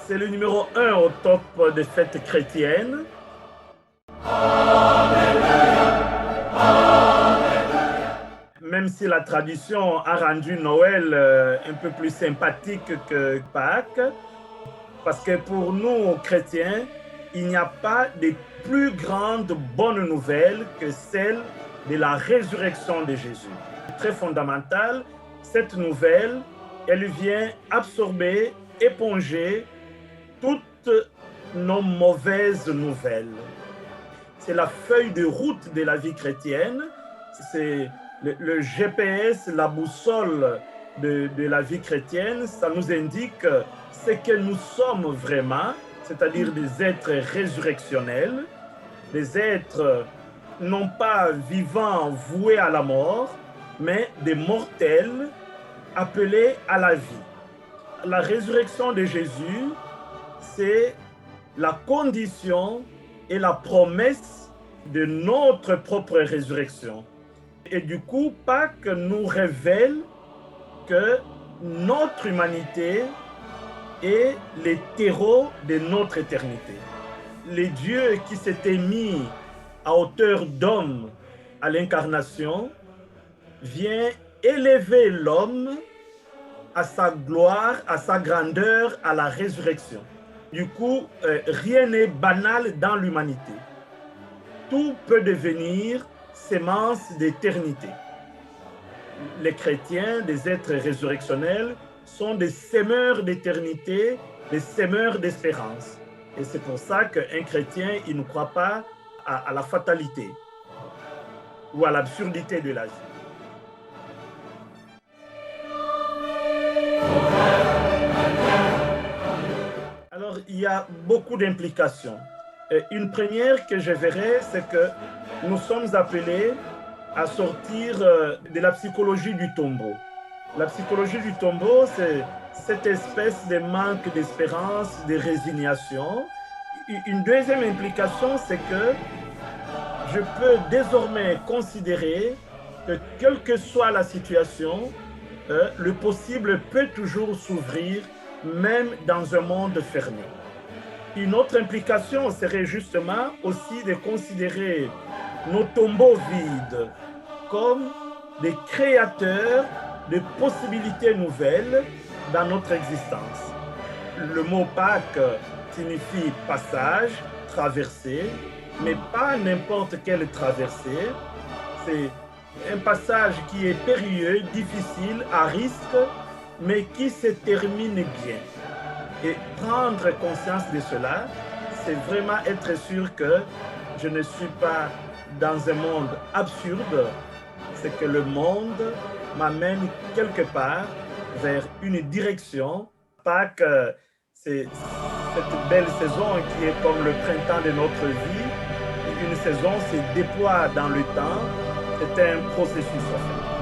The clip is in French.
C'est le numéro 1 au top des fêtes chrétiennes. Même si la tradition a rendu Noël un peu plus sympathique que Pâques, parce que pour nous, chrétiens, il n'y a pas de plus grande bonne nouvelle que celle de la résurrection de Jésus. Très fondamentale, cette nouvelle, elle vient absorber, éponger toutes nos mauvaises nouvelles. C'est la feuille de route de la vie chrétienne, c'est le GPS, la boussole de la vie chrétienne. Ça nous indique ce que nous sommes vraiment, c'est-à-dire des êtres résurrectionnels, des êtres non pas vivants voués à la mort, mais des mortels appelés à la vie. La résurrection de Jésus, c'est la condition et la promesse de notre propre résurrection. Et du coup, Pâques nous révèle que notre humanité est le terreau de notre éternité. Le Dieu qui s'était mis à hauteur d'homme à l'incarnation vient élever l'homme à sa gloire, à sa grandeur, à la résurrection. Du coup, rien n'est banal dans l'humanité. Tout peut devenir sémence d'éternité. Les chrétiens, des êtres résurrectionnels, sont des sémeurs d'éternité, des sémeurs d'espérance. Et c'est pour ça qu'un chrétien, il ne croit pas à la fatalité ou à l'absurdité de la vie. Alors, il y a beaucoup d'implications. Une première que je verrai, c'est que nous sommes appelés à sortir de la psychologie du tombeau. La psychologie du tombeau, c'est cette espèce de manque d'espérance, de résignation. Une deuxième implication, c'est que je peux désormais considérer que quelle que soit la situation, le possible peut toujours s'ouvrir, même dans un monde fermé. Une autre implication serait justement aussi de considérer nos tombeaux vides comme des créateurs de possibilités nouvelles dans notre existence. Le mot Pâques signifie passage, traversée, mais pas n'importe quelle traversée. C'est un passage qui est périlleux, difficile, à risque, mais qui se termine bien. Et prendre conscience de cela, c'est vraiment être sûr que je ne suis pas dans un monde absurde, c'est que le monde m'amène quelque part vers une direction. Pâques, c'est cette belle saison qui est comme le printemps de notre vie. Une saison se déploie dans le temps, c'est un processus en fait.